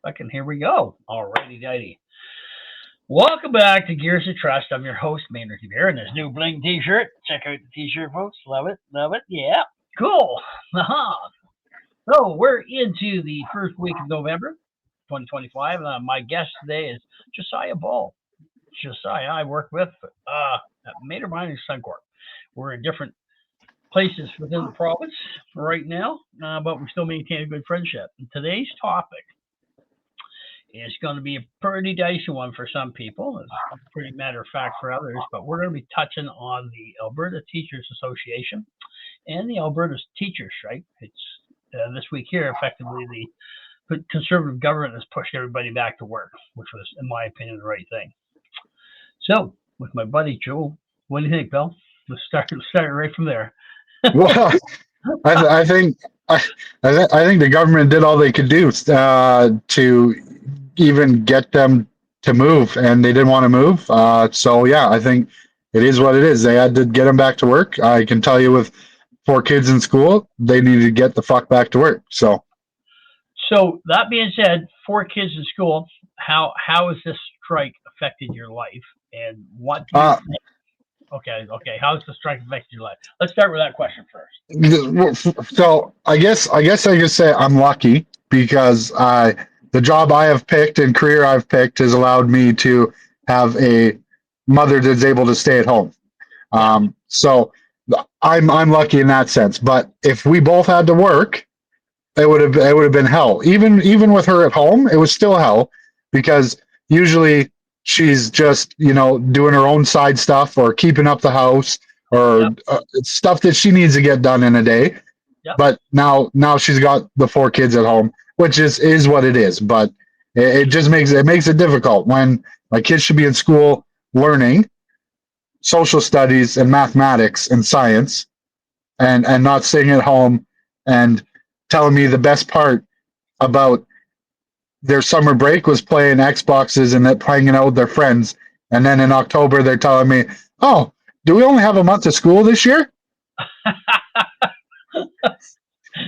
Fucking here we go. Alrighty, dighty. Welcome back to Gears of Trust. I'm your host, Maynard here, in this new bling t-shirt. Check out the t-shirt, folks. Love it, love it. Yeah, cool. So we're into the first week of November, 2025. My guest today is Josiah Ball. Josiah, I work with at Maynard Mining Suncorp. We're in different places within the province right now, but we still maintain a good friendship. And today's topic it's going to be a pretty dicey one for some people. It's a pretty matter of fact for others, but we're going to be touching on the Alberta Teachers Association and the Alberta Teachers strike. It's this week here, effectively, the Conservative government has pushed everybody back to work, which was, in my opinion, the right thing. So, with my buddy Joe, what do you think, Bill? Let's start right from there. Well, I think I think the government did all they could do to even get them to move, and they didn't want to move. So yeah, I think it is what it is. They had to get them back to work. I can tell you, with 4 kids in school, they needed to get the fuck back to work. So that being said, 4 kids in school. How has this strike affected your life, and what do you think? Okay. How has the strike affected your life? Let's start with that question first. So I guess I could say I'm lucky because the job I have picked and career I've picked has allowed me to have a mother that's able to stay at home. So I'm lucky in that sense. But if we both had to work, it would have been hell. Even with her at home, it was still hell because usually she's just doing her own side stuff or keeping up the house or stuff that she needs to get done in a day. Yep. But now she's got the 4 kids at home, which is what it is. But it just makes it difficult when my kids should be in school learning social studies and mathematics and science, and not staying at home and telling me the best part about their summer break was playing Xboxes and hanging out with their friends. And then in October, they're telling me, "Oh, do we only have a month of school this year?"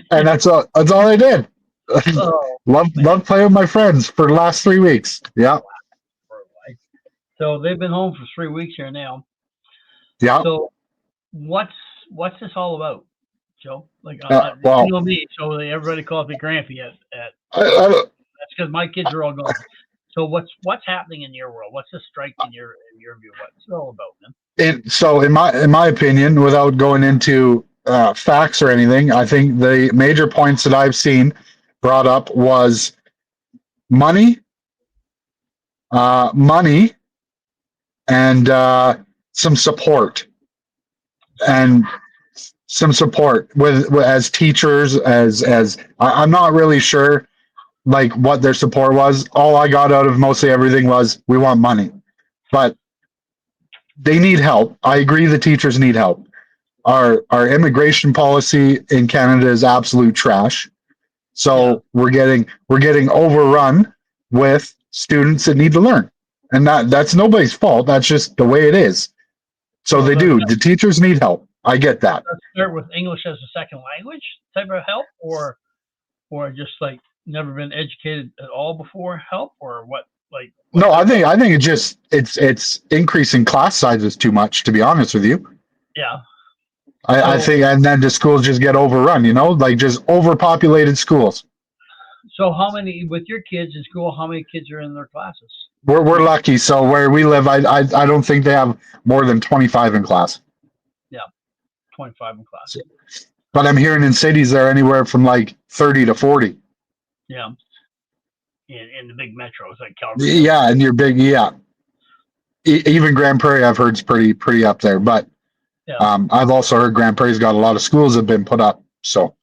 And that's all I did. Love playing with my friends for the last 3 weeks. Yeah. So they've been home for 3 weeks here now. Yeah. So what's this all about, Joe? Like well, you know me, so everybody calls me Grampy at that's because my kids are all gone. So what's happening in your world? What's the strike in your view? What's it all about, man? So in my opinion, without going into facts or anything, I think the major points that I've seen brought up was money, and some support, with as teachers. As I'm not really sure like what their support was. All I got out of mostly everything was we want money, but they need help. I agree the teachers need help. Our immigration policy in Canada is absolute trash. So we're getting overrun with students that need to learn. And that's nobody's fault. That's just the way it is. So they do. The teachers need help. I get that. Let's start with English as a second language type of help, or just like never been educated at all before help, or what? Like no, I think it's increasing class sizes too much, to be honest with you. Yeah. I think, and then the schools just get overrun, like just overpopulated schools. So how many, with your kids in school, how many kids are in their classes? We're lucky. So where we live, I don't think they have more than 25 in class. Yeah, 25 in class. But I'm hearing in cities they're anywhere from like 30 to 40. Yeah. In the big metros like Calgary. Yeah, and your big, even Grand Prairie I've heard is pretty up there. But I've also heard Grand Prairie's got a lot of schools that have been put up. So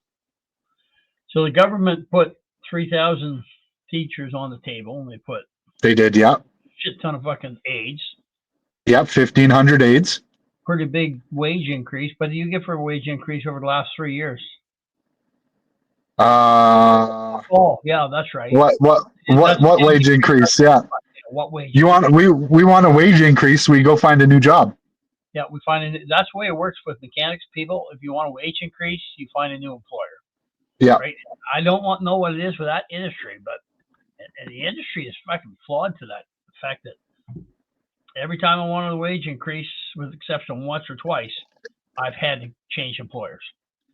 the government put 3,000 teachers on the table, and they did, yeah. Shit ton of fucking aides. Yep, 1,500 aides. Pretty big wage increase. But do you get for a wage increase over the last 3 years? Oh, yeah, that's right. What wage increase? Yeah. What wage? We want a wage increase. We go find a new job. Yeah, that's the way it works with mechanics people. If you want a wage increase, you find a new employer. Yeah. Right. I don't know what it is for that industry, but and the industry is fucking flawed to that. The fact that every time I wanted a wage increase, with the exception of once or twice, I've had to change employers.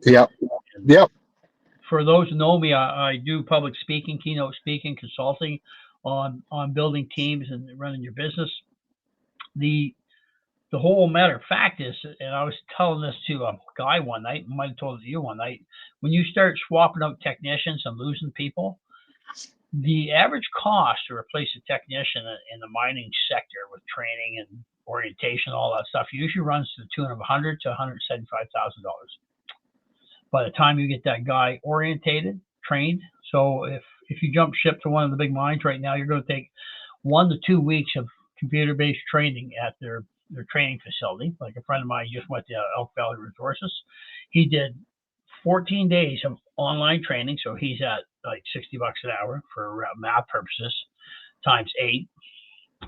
Yep. And Yep. for those who know me, I do public speaking, keynote speaking, consulting on building teams and running your business. The whole matter of fact is, and I was telling this to a guy one night, might have told it to you one night, when you start swapping out technicians and losing people, the average cost to replace a technician in the mining sector with training and orientation, all that stuff, usually runs to the tune of $100,000 to $175,000. By the time you get that guy orientated, trained, so if you jump ship to one of the big mines right now, you're going to take 1 to 2 weeks of computer-based training at their training facility. Like a friend of mine just went to Elk Valley Resources. He did 14 days of online training, so he's at like $60 an hour for math purposes, times 8,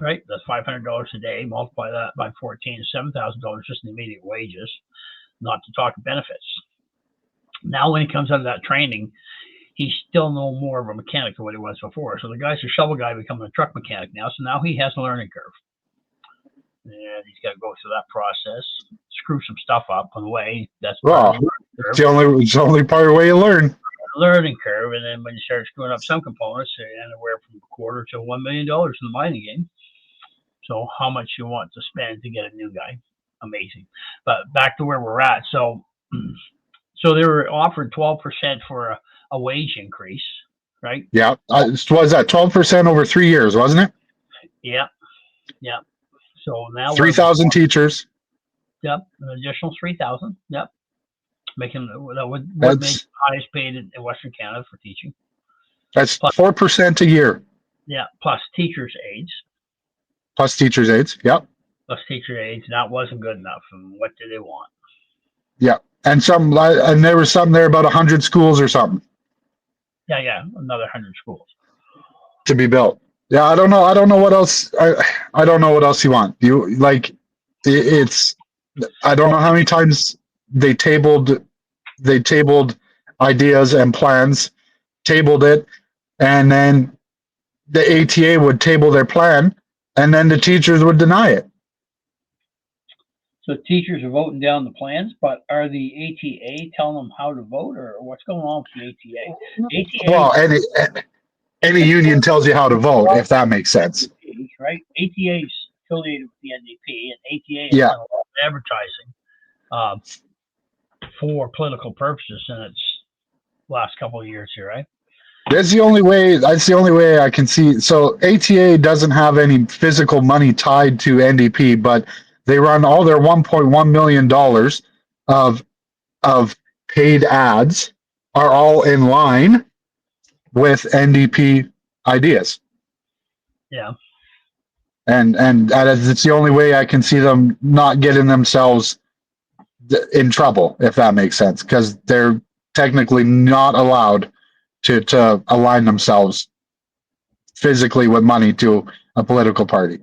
right? That's $500 a day. Multiply that by 14, $7,000 just in immediate wages, not to talk benefits. Now, when he comes out of that training, he's still no more of a mechanic than what he was before. So the guy's a shovel guy becoming a truck mechanic now. So now he has a learning curve. And he's got to go through that process, screw some stuff up on the way. That's it's the only part of the way you learn. Learning curve, and then when you start screwing up some components, anywhere from $250,000 to $1 million in the mining game. So how much you want to spend to get a new guy? Amazing. But back to where we're at. So they were offered 12% for a wage increase, right? Yeah. Was that 12% over 3 years, wasn't it? Yeah. Yeah. So now 3,000 teachers. Yep. An additional 3,000. Yep. Making that would make the highest paid in Western Canada for teaching. That's 4% a year. Yeah. Plus teachers' aides. Plus teachers' aides. Yep. Plus teacher aides. That wasn't good enough. And what did they want? Yeah. And there was something there about 100 schools or something. Yeah. Another 100 schools to be built. Yeah, I don't know what else. I don't know what else you want. You like it's. I don't know how many times they tabled ideas and plans, tabled it, and then the ATA would table their plan, and then the teachers would deny it. So teachers are voting down the plans, but are the ATA telling them how to vote, or what's going on with the ATA? Well, any union tells you how to vote, if that makes sense. Right? ATA is affiliated with the NDP, and ATA has done a lot of advertising for political purposes in its last couple of years here, right? That's the only way I can see. So ATA doesn't have any physical money tied to NDP, but they run all their $1.1 million of paid ads are all in line with NDP ideas. Yeah. And it's the only way I can see them not getting themselves in trouble, if that makes sense, because they're technically not allowed to align themselves physically with money to a political party.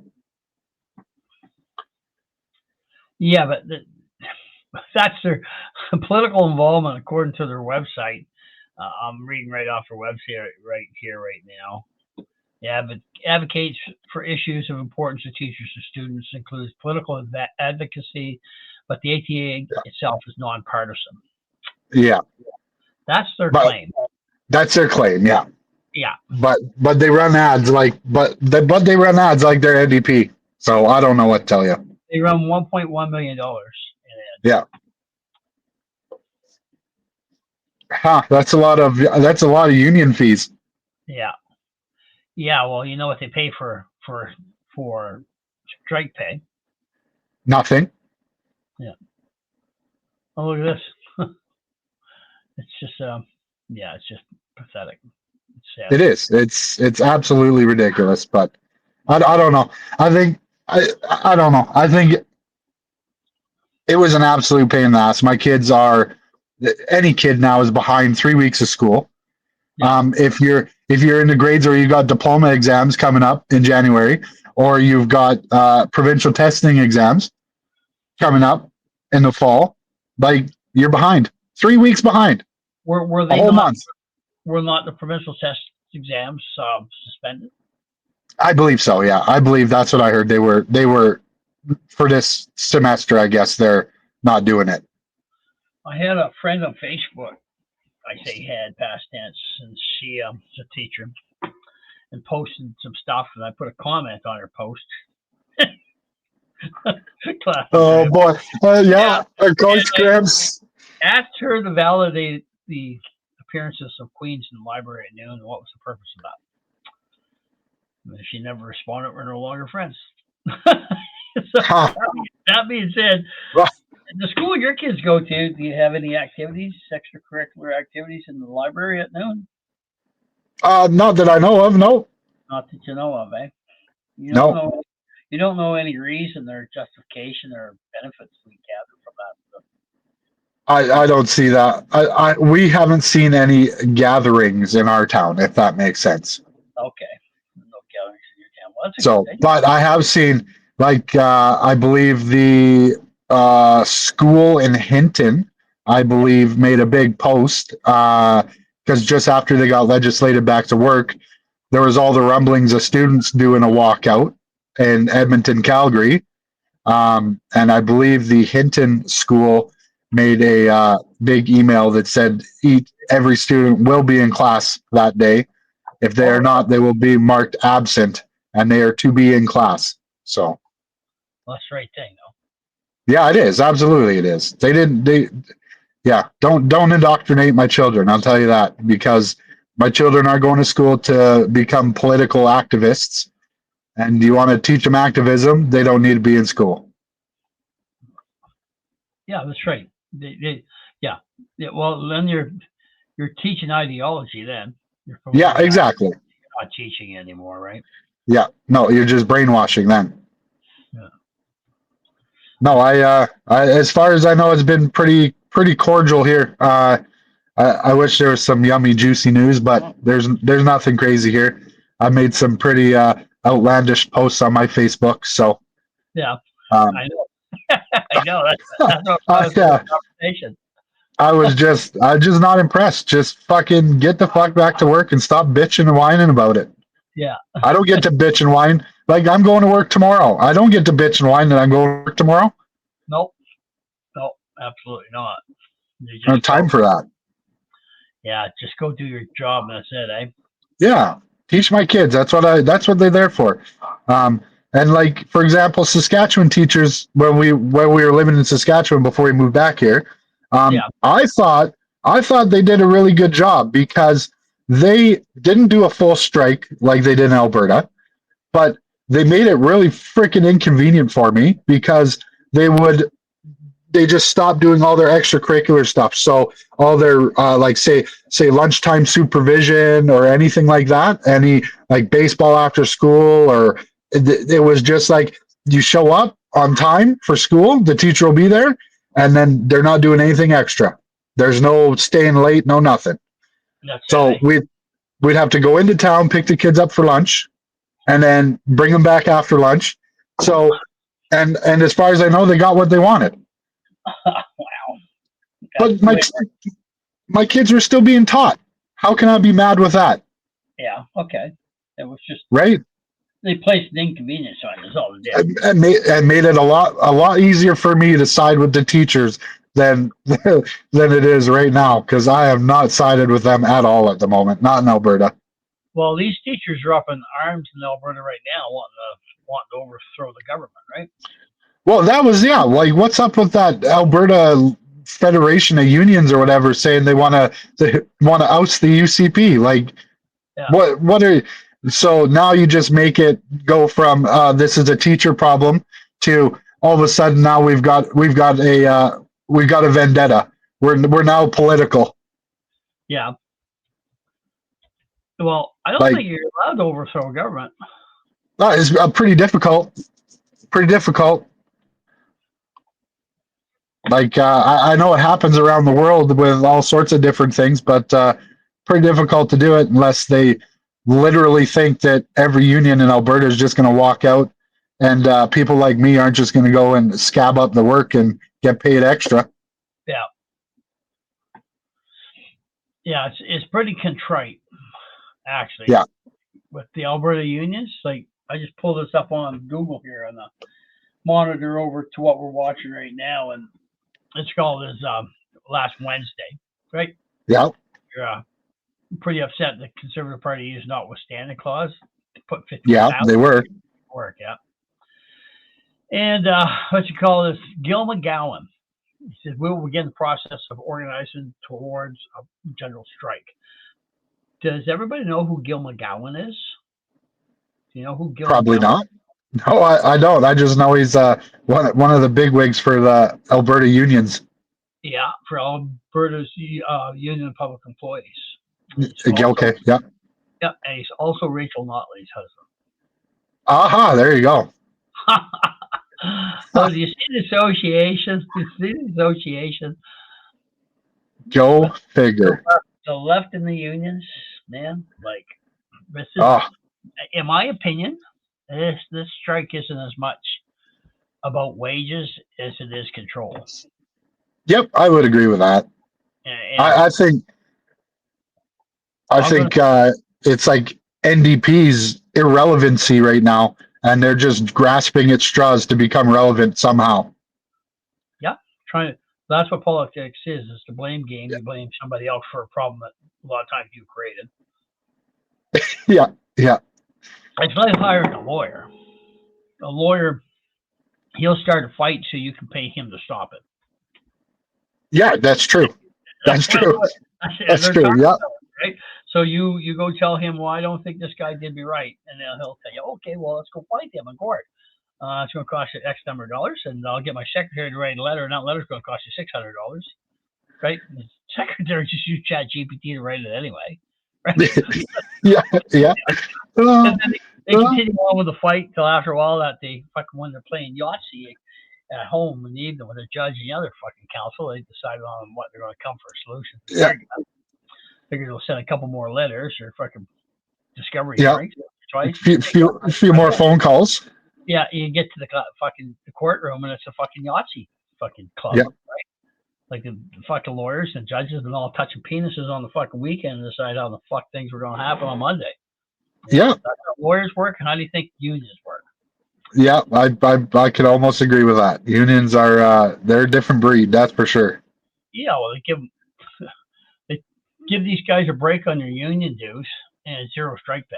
Yeah, but that's their political involvement according to their website. I'm reading right off their website right now. Advocates for issues of importance to teachers and students, includes political advocacy, but the ATA itself is nonpartisan. Yeah. That's their claim. That's their claim, yeah. Yeah. But they run ads like they're NDP. So I don't know what to tell you. They run $1.1 million in ads. Yeah. That's a lot of union fees. Yeah. Yeah, well, you know what they pay for strike pay? Nothing. Yeah. Oh, look at this. It's just it's just pathetic. It's sad. It is. It's absolutely ridiculous, but I don't know. I don't know. I think it was an absolute pain in the ass. My kids any kid now is behind 3 weeks of school. Yeah. If you're in the grades or you got diploma exams coming up in January, or you've got provincial testing exams coming up in the fall, like you're behind 3 weeks behind. Were they a whole month? Were not the provincial tests exams suspended. I believe so. Yeah, I believe that's what I heard. They were for this semester. I guess they're not doing it. I had a friend on Facebook. I say had past tense, and she is a teacher and posted some stuff, and I put a comment on her post. Classic, Oh right? boy, Yeah, yeah, and Coach I Gramps. asked her to validate the appearances of queens in the library at noon, and what was the purpose of that? And she never responded. We're no longer friends. So Ha, that being said, right. the school your kids go to, do you have any activities, extracurricular activities in the library at noon? Not that I know of. No, Not that you know of, eh? You don't no. know. You don't know any reason or justification or benefits we gather from that. I don't see that. We haven't seen any gatherings in our town, if that makes sense. Okay, no gatherings in your town. Well, that's a good So, thing. but I have seen, like, I believe the school in Hinton, I believe, made a big post because just after they got legislated back to work, there was all the rumblings of students doing a walkout in Edmonton, Calgary. And I believe the Hinton school made a big email that said every student will be in class that day. If they Oh, are not, they will be marked absent and they are to be in class. So well, that's the right thing, though. yeah, it is. Absolutely it is. Yeah, don't indoctrinate my children. I'll tell you that because my children are going to school to become political activists. And you want to teach them activism, they don't need to be in school. Yeah, that's right. Yeah, yeah. Well, then you're teaching ideology. Then you're Yeah, promoting that. exactly. You're not teaching anymore, right? Yeah, no, you're just brainwashing them. Yeah. No, as far as I know, it's been pretty cordial here. I wish there was some yummy, juicy news, but there's nothing crazy here. I made some pretty outlandish posts on my Facebook, so Yeah, um, I know. I know. That's what I, caused the conversation. I'm just not impressed. Just fucking get the fuck back to work and stop bitching and whining about it. Yeah. I don't get to bitch and whine. Like I'm going to work tomorrow. I don't get to bitch and whine that I'm going to work tomorrow. Nope. Nope. Absolutely not. You I don't just have time go. for that. Yeah, just go do your job, and that's it, eh? Yeah, teach my kids. That's what they're there for. Um, and like for example, Saskatchewan teachers when we were living in Saskatchewan before we moved back here, Yeah. I thought they did a really good job because they didn't do a full strike like they did in Alberta, but they made it really freaking inconvenient for me because they would they just stopped doing all their extracurricular stuff. So all their like say lunchtime supervision or anything like that, any like baseball after school or it was just like you show up on time for school, the teacher will be there, and then they're not doing anything extra. There's no staying late, no nothing. That's it, So eh? we'd have to go into town, pick the kids up for lunch, and then bring them back after lunch. So and as far as I know, they got what they wanted. Wow. That's But the way. my kids were still being taught. How can I be mad with that? Yeah. Okay. It was just Right? they placed an inconvenience on us all. It did. And made it a lot easier for me to side with the teachers than than it is right now because I have not sided with them at all at the moment. Not in Alberta. Well, these teachers are up in arms in Alberta right now, wanting to overthrow the government, right? Well, that was yeah. Like, what's up with that Alberta Federation of Unions or whatever saying they want to oust the UCP? Like, Yeah. what are so now you just make it go from this is a teacher problem to all of a sudden now we've got a vendetta. We're now political. Yeah. Well, I don't Like think you're allowed to overthrow a government. that is pretty difficult. Pretty difficult. Like I know it happens around the world with all sorts of different things, but pretty difficult to do it unless they literally think that every union in Alberta is just going to walk out, and people like me aren't just going to go and scab up the work and get paid extra. Yeah. Yeah. It's pretty contrite. actually, Yeah. with the Alberta unions. Like, I just pulled this up on Google here on the monitor over to what we're watching right now, and it's called as last Wednesday, right? Yeah. You're pretty upset the Conservative Party used notwithstanding clause to put 51,000 Yeah. They were. to work, yeah. And what you call this, Gil McGowan. He says, we will begin the process of organizing towards a general strike. Does everybody know who Gil McGowan is? Do you know who Gil Probably McGowan is? not. No, I don't. I just know he's one of the bigwigs for the Alberta unions. Yeah, for Alberta's Union of Public Employees. He's also, Okay. Yeah. yeah, and he's also Rachel Notley's husband. Aha. There you go. Oh, do you see the association? Do you see the association? Go With figure. the left in the unions, man. Like, this is, Oh, in my opinion, this strike isn't as much about wages as it is control. yep. I would agree with that. And I think I'm gonna, it's like NDP's irrelevancy right now, and they're just grasping at straws to become relevant somehow. yeah, trying to. That's what politics is the blame game. You blame somebody else for a problem that a lot of times you created. Yeah. Yeah. It's like hiring a lawyer. A lawyer, he'll start a fight so you can pay him to stop it. Yeah. That's true. That's That's true. what That's they're true. talking Yeah. about, right? So you go tell him, well, I don't think this guy did me right, and then he'll tell you, okay, well, let's go fight him in court. It's going to cost you X number of dollars, and I'll get my secretary to write a letter, and that letter's going to cost you $600, right? The secretary just use Chat GPT to write it anyway, right? Yeah. Yeah. And then they continue on with the fight until after a while that they fucking when they're playing Yahtzee at home in the evening with a judge and the other fucking counsel, they decided on what they're going to come for a solution. Yeah. Figure they'll send a couple more letters or fucking discovery Yeah. hearings twice. Few more phone calls. Yeah, you get to the courtroom and it's a fucking Yahtzee fucking club, Yeah. right? Like the fucking lawyers and judges been all touching penises on the fucking weekend and decide how the fuck things were going to happen on Monday. Yeah. That's how lawyers work. And how do you think unions work? Yeah. I could almost agree with that. Unions are they're a different breed. That's for sure. Yeah, well, they give these guys a break on their union dues and zero strike pay.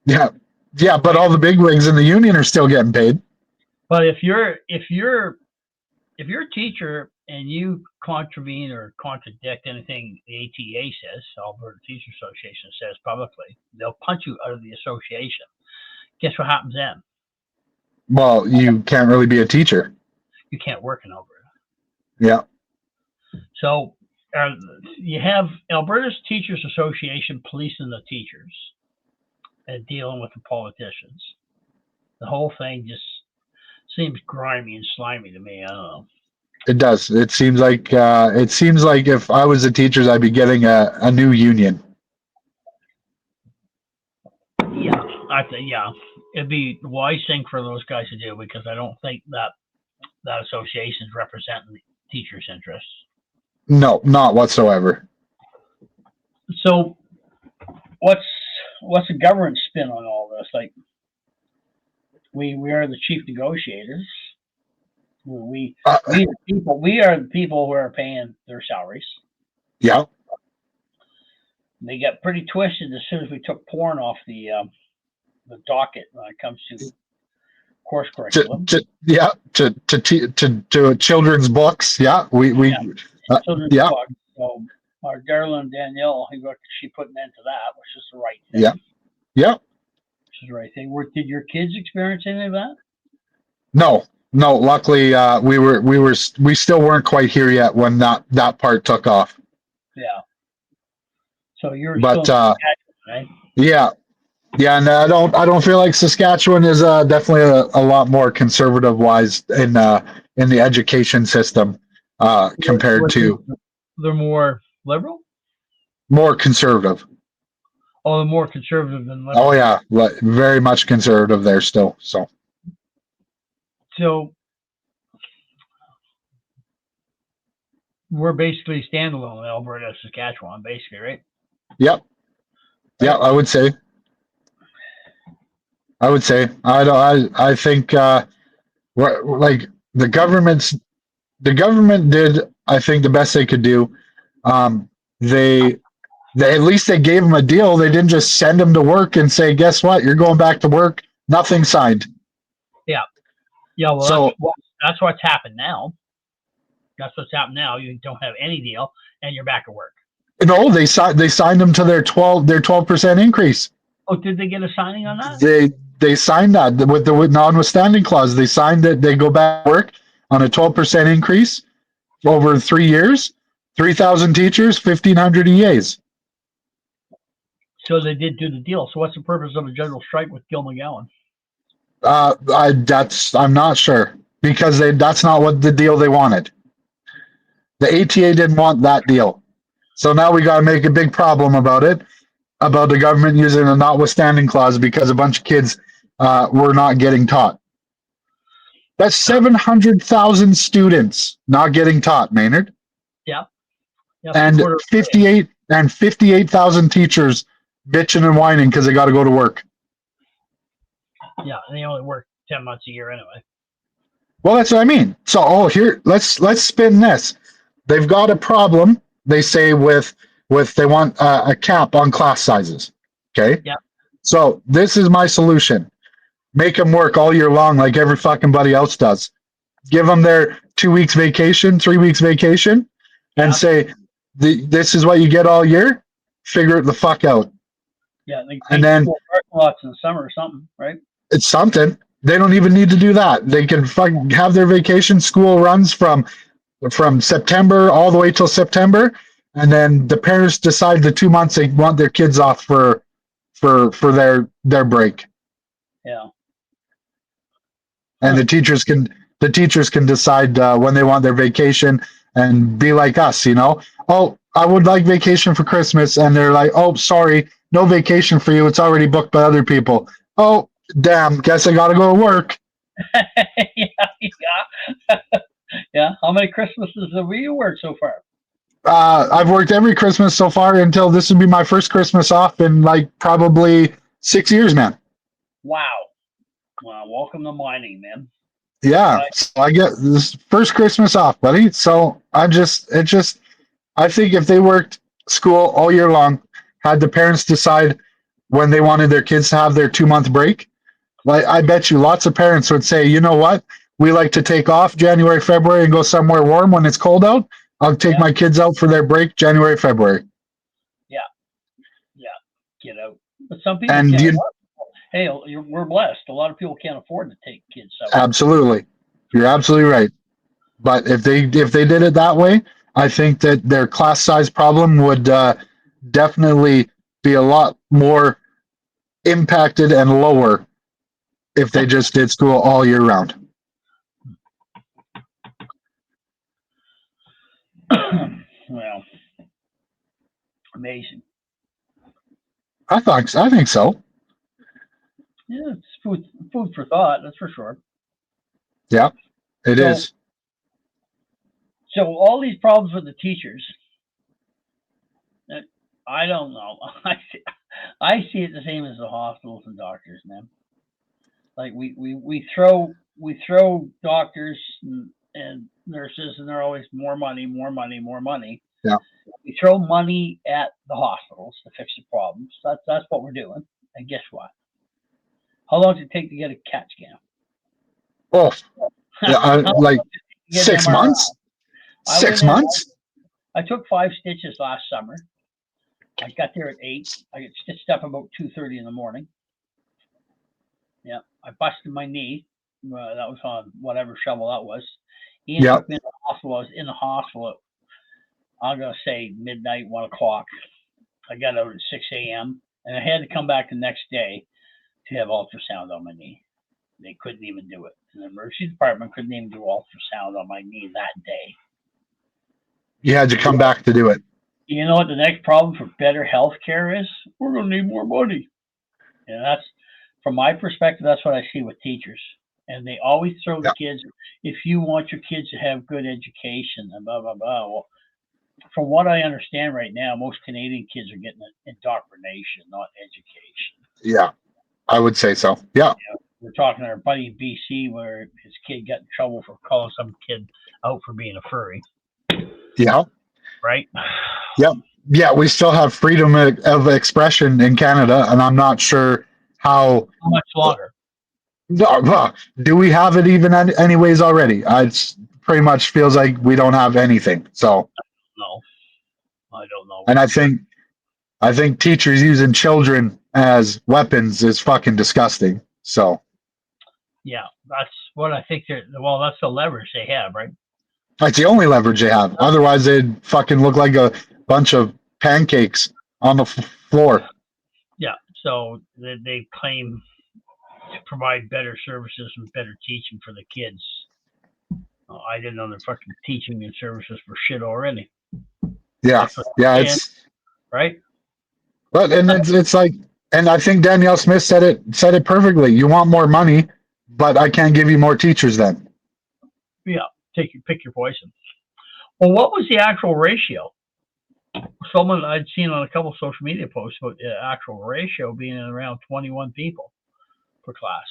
Yeah. Yeah. But all the bigwigs in the union are still getting paid. But if you're a teacher and you contravene or contradict anything the ATA says, Alberta Teachers Association says publicly, they'll punch you out of the association. Guess what happens then? Well, you can't really be a teacher. You can't work in Alberta. Yeah. So you have Alberta's Teachers Association policing the teachers and dealing with the politicians. The whole thing just seems grimy and slimy to me. I don't know. It does. It seems like if I was a teacher, I'd be getting a new union. Yeah, I think it'd be the wise thing for those guys to do because I don't think that association is representing the teachers' interests. No, not whatsoever. So, what's the government spin on all this? Like, we are the chief negotiators. We are the people who are paying their salaries. Yeah. They got pretty twisted as soon as we took porn off the docket when it comes to course curriculum. To children's books. Yeah. Children's yeah. books. So our Darlene Danielle, she put an end to that, which is the right thing. Yeah. Yeah. Which is the right thing. Did your kids experience any of that? No. Luckily, we still weren't quite here yet when that part took off. Yeah. So you're but still right? Yeah, and I don't feel like Saskatchewan is definitely a lot more conservative wise in the education system compared to. They're more liberal. More conservative. Oh, they're more conservative than liberal. Oh yeah, very much conservative there still. So we're basically standalone in Alberta, Saskatchewan, basically, right? Yep. Yeah, right? I would say. I think like the government did, I think, the best they could do. Um, they they at least they gave them a deal. They didn't just send them to work and say, "Guess what? You're going back to work." Nothing signed. Yeah, yeah. Well, So that's what's happened now. That's what's happened now. You don't have any deal, and you're back at work. no, they signed them to their 12% increase. Oh, did they get a signing on that? They signed that with the notwithstanding clause. They signed that they go back to work on a 12% increase over 3 years, 3,000 teachers, 1,500 EAs. So they did do the deal. So what's the purpose of a general strike with Gil McGowan? I'm not sure because that's not what the deal they wanted. The ATA didn't want that deal, so now we got to make a big problem about it, about the government using a notwithstanding clause because a bunch of kids were not getting taught. That's 700,000 students not getting taught, Maynard, Yeah, yeah. and 58,000 teachers bitching and whining because they got to go to work. Yeah, and they only work 10 months a year anyway. Well, that's what I mean. So, here, let's spin this. They've got a problem. They say with they want a cap on class sizes. Okay. Yeah. So this is my solution. Make them work all year long like every fucking buddy else does. Give them their 2 weeks vacation, 3 weeks vacation, and say, this is what you get all year. Figure it the fuck out. Yeah, they and then parking lots in the summer or something, right? It's something. They don't even need to do that. They can fucking have their vacation. School runs from September all the way till September, and then the parents decide the 2 months they want their kids off for their break. Yeah. And the teachers can decide when they want their vacation and be like us, you know. Oh, I would like vacation for Christmas, and they're like, oh, sorry, no vacation for you. It's already booked by other people. Oh, damn, guess I gotta go to work. Yeah. Yeah. How many Christmases have you worked so far? I've worked every Christmas so far until this would be my first Christmas off in like probably 6 years, man. Wow. Well, welcome to mining, man. Yeah, so I get this first Christmas off, buddy. So I think if they worked school all year long, had the parents decide when they wanted their kids to have their 2 month break, like I bet you lots of parents would say, you know what, we like to take off January, February and go somewhere warm when it's cold out. I'll take my kids out for their break January, February. Yeah. Yeah. Get out. But some people and can't. Hey, we're blessed. A lot of people can't afford to take kids out. Absolutely. You're absolutely right. But if they did it that way, I think that their class size problem would definitely be a lot more impacted and lower if they just did school all year round. Well, amazing. I think so. Yeah, it's food for thought. That's for sure. Yeah, it is. So all these problems with the teachers, I don't know. I see it the same as the hospitals and doctors, man. Like we throw doctors and nurses, and they're always more money, more money, more money. Yeah. We throw money at the hospitals to fix the problems. That's what we're doing. And guess what? How long does it take to get a CAT scan? Oh, yeah, like 6 months. 6 months. I took 5 stitches last summer. I got there at 8. I got stitched up about 2:30 in the morning. Yeah, I busted my knee. That was on whatever shovel that was. Ian took me to the hospital. I was in the hospital at, I'm going to say midnight, 1 o'clock. I got out at 6 a.m. and I had to come back the next day to have ultrasound on my knee. They couldn't even do it. And the emergency department couldn't even do ultrasound on my knee that day. You had to come back to do it. You know what the next problem for better health care is? We're going to need more money. And that's, from my perspective, that's what I see with teachers. And they always throw the kids, if you want your kids to have good education and blah, blah, blah. Well, from what I understand right now, most Canadian kids are getting indoctrination, not education. Yeah, I would say so. Yeah. We're talking to our buddy in BC where his kid got in trouble for calling some kid out for being a furry. Yeah. Right? Yep. Yeah, we still have freedom of expression in Canada, and I'm not sure how much longer. Do we have it even anyways already? It pretty much feels like we don't have anything. So no, I don't know. And I think teachers using children as weapons is fucking disgusting. So yeah, that's what I think. Well, that's the leverage they have, right? That's the only leverage they have. Otherwise, they'd fucking look like a bunch of pancakes on the floor. Yeah, so they claim to provide better services and better teaching for the kids. I didn't know they're fucking teaching and services for shit already. Yeah, yeah, it's right. But and it's like, and I think Danielle Smith said it perfectly. You want more money, but I can't give you more teachers then. Yeah, pick your poison. Well, what was the actual ratio? Someone I'd seen on a couple of social media posts about the actual ratio being around 21 people per class.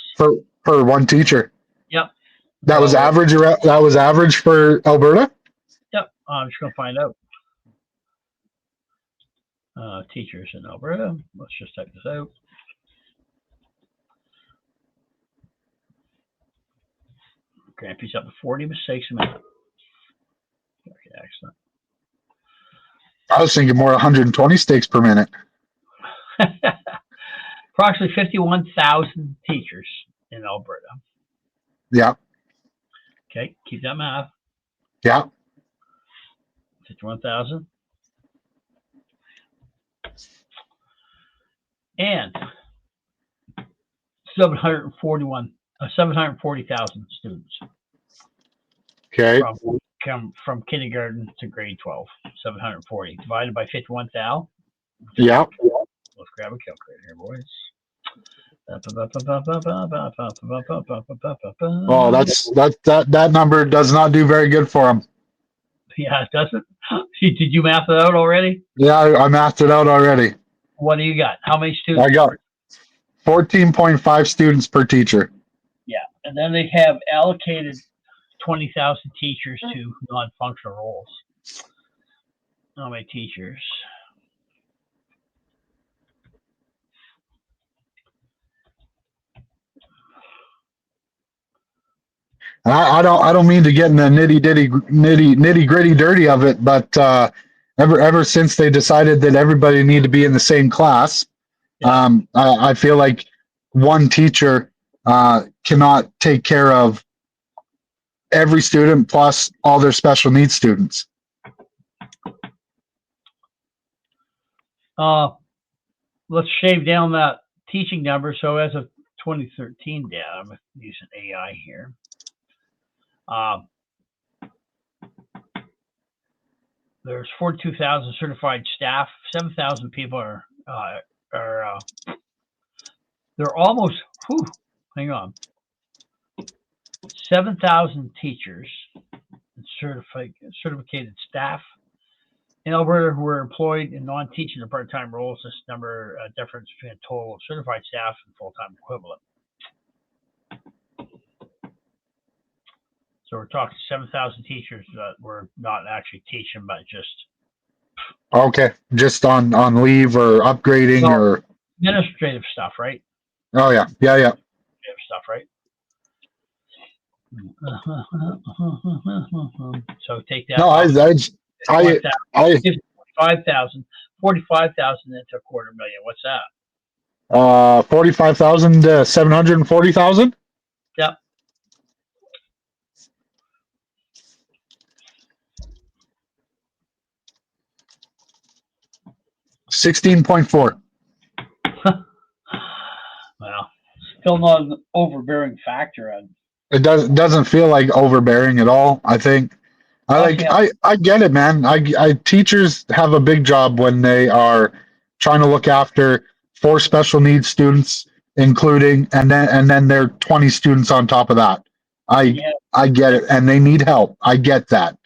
For one teacher. Yep. That was average. That was average for Alberta. Yep. I'm just gonna find out. Teachers in Alberta. Let's just type this out. Grampy's up to 40 mistakes a minute. Okay, excellent. I was thinking more 120 stakes per minute. Approximately 51,000 teachers in Alberta. Yeah. Okay, keep that math. Yeah. 51,000. And 740,000 students. Okay. From kindergarten to grade 12. 740 divided by 51,000. Yeah. Let's grab a calculator here, boys. Oh, that number does not do very good for them. Yeah, it doesn't. Did you math it out already? Yeah, I mathed it out already. What do you got? How many students? I got 14.5 students per teacher. Yeah, and then they have allocated 20,000 teachers to non-functional roles. How many teachers? And I don't mean to get in the nitty gritty dirty of it, but ever since they decided that everybody needed to be in the same class, yeah. I feel like one teacher cannot take care of every student plus all their special needs students. Let's shave down that teaching number. So as of 2013 data, I'm using AI here. There's 42,000 certified staff. 7,000 people are they're almost. Hang on. 7,000 teachers and certificated staff in Alberta who are employed in non-teaching or part-time roles. This number difference between a total of certified staff and full-time equivalent. So we're talking 7,000 teachers that were not actually teaching, but just just on leave or upgrading or administrative stuff, right? Oh yeah. Administrative stuff, right? So take that. No, I 45,000 into $250,000. What's that? 45,000 to 740,000. Yep. $16.4. Well, still not an overbearing factor. It doesn't feel like overbearing at all. I think I get it, man. Teachers have a big job when they are trying to look after 4 special needs students, including and then there are 20 students on top of that. I get it, and they need help. I get that,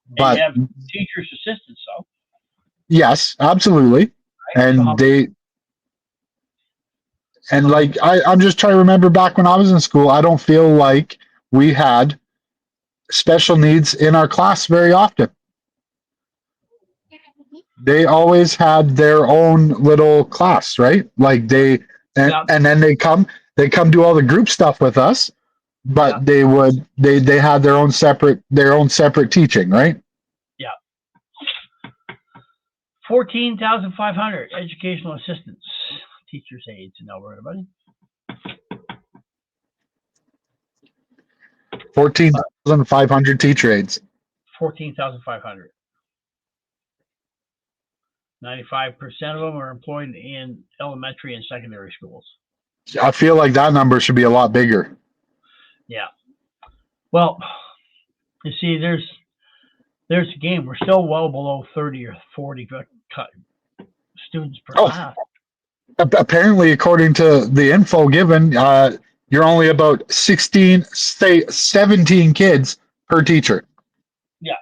And you but have teachers' assistants, though. yes, absolutely. Right? So And like I'm just trying to remember back when I was in school, I don't feel like we had special needs in our class very often. They always had their own little class, right? Like yeah, and then they come do all the group stuff with us, yeah, but they had their own separate teaching, right? yeah. 14,500 educational assistants, teachers' aides in Alberta, buddy. 14,500 teacher aides. 14,500. 95% of them are employed in elementary and secondary schools. I feel like that number should be a lot bigger. Yeah. Well, you see, there's a game. We're still well below 30 or 40 students per class. Apparently, according to the info given, you're only about 17 kids per teacher. Yeah.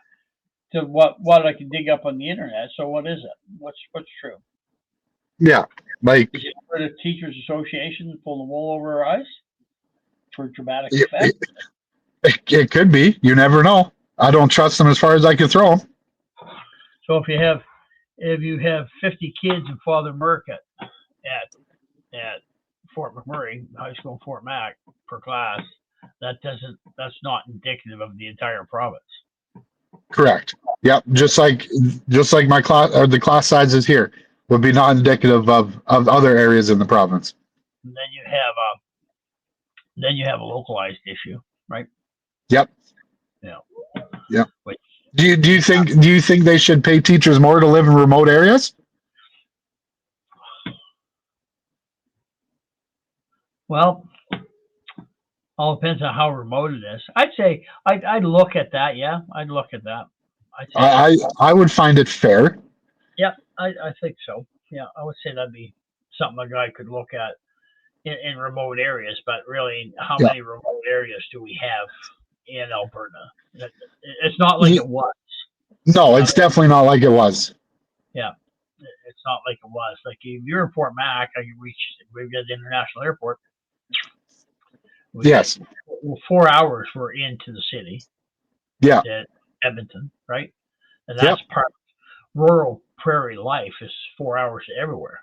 So what I can dig up on the internet. So what is it? What's true? Yeah, like Is it for the Teachers Association pull the wool over our eyes for dramatic it, effect? it could be. You never know. I don't trust them as far as I can throw them. So if you have 50 kids in Father Merck at Fort McMurray High School in Fort Mac per class, that's not indicative of the entire province. Correct. Yep. Just like my class or the class sizes here would be not indicative of other areas in the province. And then you have a localized issue, right? Yep. Yeah. Yep. Which, Do you think they should pay teachers more to live in remote areas? well, all depends on how remote it is. I'd say I'd look at that. Yeah, I'd look at that. I'd say I would find it fair. yeah, I think so. Yeah, I would say that'd be something a guy could look at in remote areas. But really, how Yeah. many remote areas do we have in Alberta? It's not like it was. No, it's definitely not like it was. Yeah, it's not like it was. Like if you're in Fort Mac, we've got the international airport. Yes. 4 hours we're into the city. Yeah. Edmonton, right? And that's part of rural prairie life is 4 hours everywhere.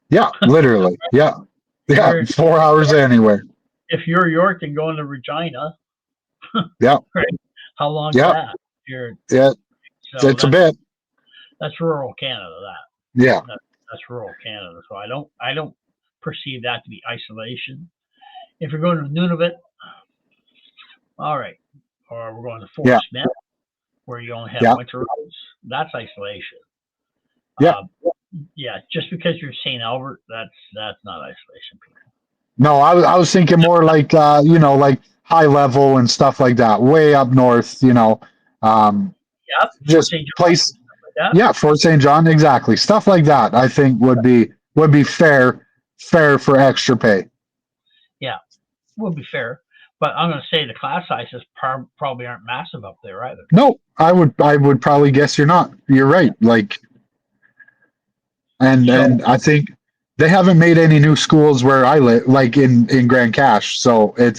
Yeah, literally. Yeah. Yeah, 4 hours anywhere. If you're Yorkton going to Regina, yeah. Right? How long is that? So it's a bit. That's rural Canada. That's rural Canada. So I don't perceive that to be isolation. If you're going to Nunavut, all right, or we're going to Fort Smith, where you only have winter roads, that's isolation. Yeah. Just because you're St. Albert, that's not isolation, people. No, I was thinking more like like high level and stuff like that, way up north, just place. Yeah, Fort St. John, exactly. Stuff like that, I think would be fair for extra pay. Yeah, would be fair, but I'm going to say the class sizes probably aren't massive up there either. No, I would probably guess you're not. You're right. Like, and I think they haven't made any new schools where I live, like in Grand Cache. So it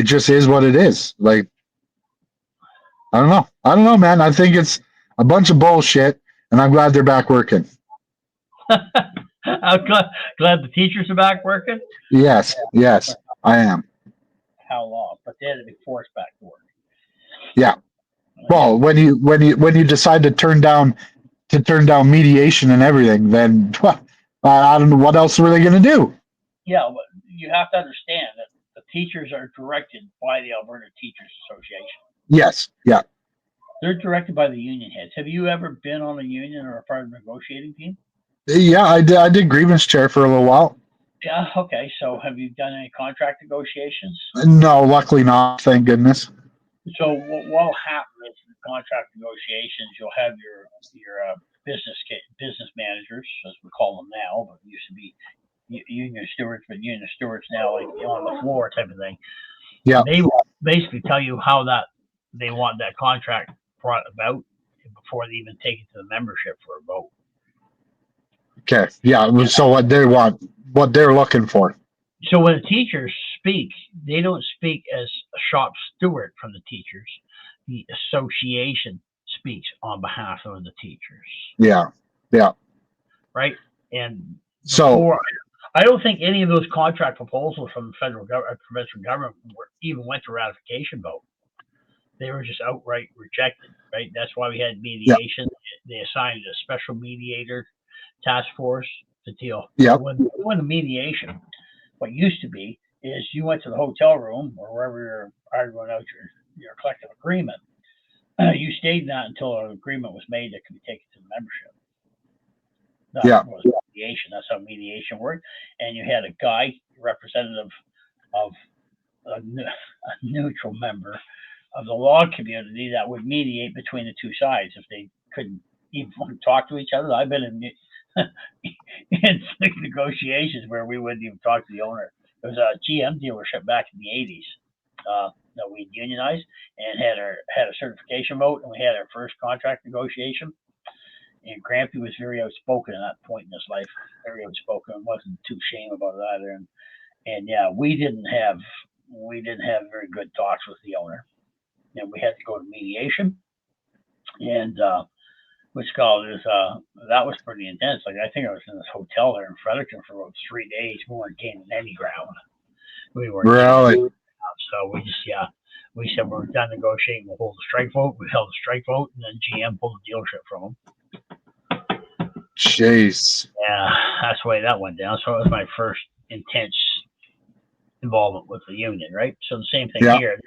just is what it is. Like, I don't know, man. I think it's a bunch of bullshit, and I'm glad they're back working. I'm glad the teachers are back working. Yes, I am. How long? But they had to be forced back to work. Yeah. Well, when you decide to turn down mediation and everything, then I don't know what else were they going to do. Yeah, but you have to understand that the teachers are directed by the Alberta Teachers Association. Yes. Yeah. They're directed by the union heads. Have you ever been on a union or a part of a negotiating team? Yeah, I did grievance chair for a little while. Yeah. Okay. So have you done any contract negotiations? No, luckily not. Thank goodness. So what will happen is in contract negotiations, you'll have your business managers, as we call them now, but it used to be union stewards, but union stewards now like on the floor type of thing. Yeah. They will basically tell you how they want that contract brought about before they even take it to the membership for a vote. Okay. Yeah. So what they want, what they're looking for. So when the teachers speak, they don't speak as a shop steward from the teachers. The association speaks on behalf of the teachers. Yeah. Yeah. Right? And So I don't think any of those contract proposals from the federal government, provincial government, even went to ratification vote. They were just outright rejected. Right? That's why we had mediation. They assigned a special mediator task force to deal. Yeah. When the mediation, what used to be is you went to the hotel room or wherever you're arguing out your collective agreement. You stayed in that until an agreement was made that could be taken to the membership. That was mediation. That's how mediation worked. And you had a guy, representative of a neutral member of the law community that would mediate between the two sides if they couldn't even talk to each other. I've been in negotiations where we wouldn't even talk to the owner. There was a GM dealership back in the 80s that we unionized and had a certification vote, and we had our first contract negotiation. And Grampy was very outspoken at that point in his life, very outspoken, and wasn't too ashamed about it either. And yeah, we didn't have very good talks with the owner, and we had to go to mediation. And that was pretty intense. Like, I think I was in this hotel there in Fredericton for about 3 days. We weren't gaining any ground. We weren't really. So we said we're done negotiating. We'll hold a strike vote. We held a strike vote, and then GM pulled the dealership from them. Jeez. Yeah, that's the way that went down. So it was my first intense involvement with the union, right? So the same thing here.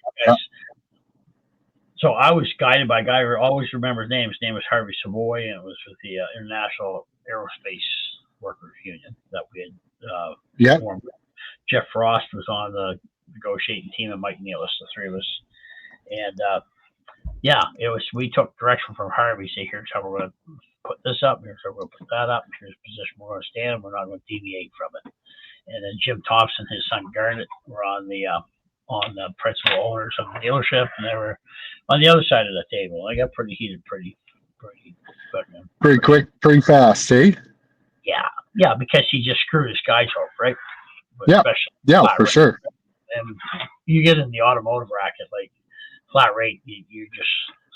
So I was guided by a guy who always remember his name. His name was Harvey Savoy, and it was with the International Aerospace Workers Union that we had formed. Jeff Frost was on the negotiating team, and Mike Nealis, the three of us. And we took direction from Harvey. Say, here's how we're going to put this up. Here's how we're going to put that up. Here's the position we're going to stand, and we're not going to deviate from it. And then Jim Thompson, his son Garnet, were on the principal owners of the dealership, and they were on the other side of the table. I got pretty heated, pretty quick, pretty fast, eh? Yeah, because he just screwed his guys over, right? For sure. And you get in the automotive racket, like flat rate, you're just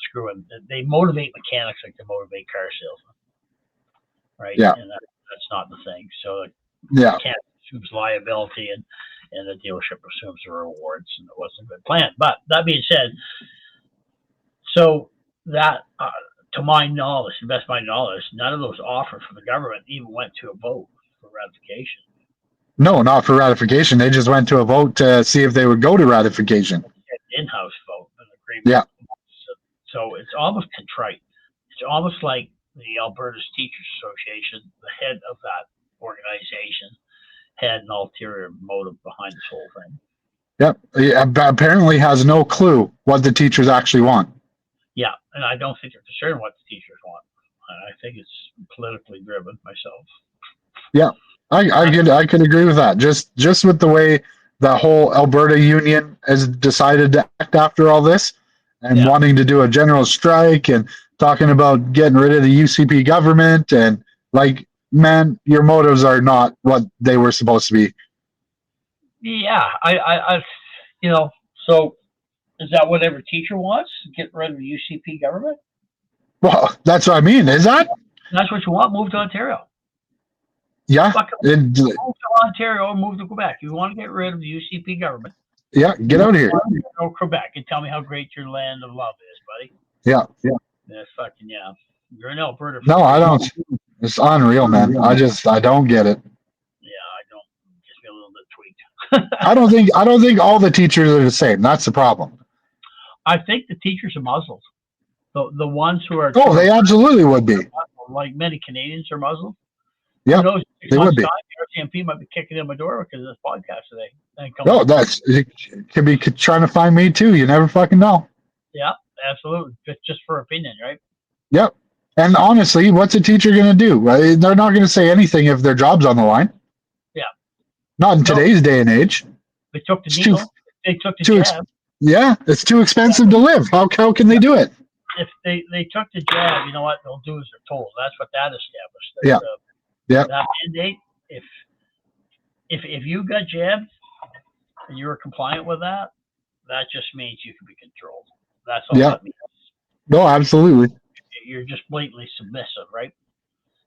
screwing. They motivate mechanics like they motivate car salesmen, right? Yeah. And that's not the thing. So mechanic assumes liability, and the dealership assumes the rewards, and it wasn't a good plan. But that being said, so that, to my knowledge, to the best of my knowledge, none of those offers from the government even went to a vote for ratification. No, not for ratification. They just went to a vote to see if they would go to ratification. An in-house vote, an agreement. Yeah. So it's almost contrite. It's almost like the Alberta Teachers Association, the head of that organization, had an ulterior motive behind this whole thing. Yep. Apparently has no clue what the teachers actually want. Yeah, and I don't think they're concerned what the teachers want. I think it's politically driven myself. Yeah, I could agree with that. Just with the way the whole Alberta Union has decided to act after all this, and wanting to do a general strike and talking about getting rid of the UCP government, and like, man, your motives are not what they were supposed to be. Yeah, I so is that what every teacher wants? Get rid of the UCP government? Well, that's what I mean. Is that? That's what you want? Move to Ontario. Yeah. Move to Ontario or move to Quebec. You want to get rid of the UCP government? Yeah, get out of here. Go to Quebec and tell me how great your land of love is, buddy. Yeah. That's fucking You're in Alberta. No, I don't. It's unreal, man. I don't get it. Yeah, I don't. It gets me a little bit tweaked. I don't think all the teachers are the same. That's the problem. I think the teachers are Muslims. The ones who are. Oh, they absolutely would be. Like many Canadians are Muslims. Yeah, they would be. RCMP might be kicking in my door because of this podcast today. No, it could be trying to find me too. You never fucking know. Yeah, absolutely. Just for opinion, right? Yep. And honestly, what's a teacher going to do? They're not going to say anything if their job's on the line. Yeah. Not in today's day and age. They took the needle. They took the jab. Yeah, it's too expensive to live. How can they do it? If they took the jab, you know what they'll do as they're told. That's what that established. Yeah, yeah, That mandate. If you got jabbed and you were compliant with that, that just means you can be controlled. That's all yeah. that means. No, absolutely. You're just blatantly submissive, right?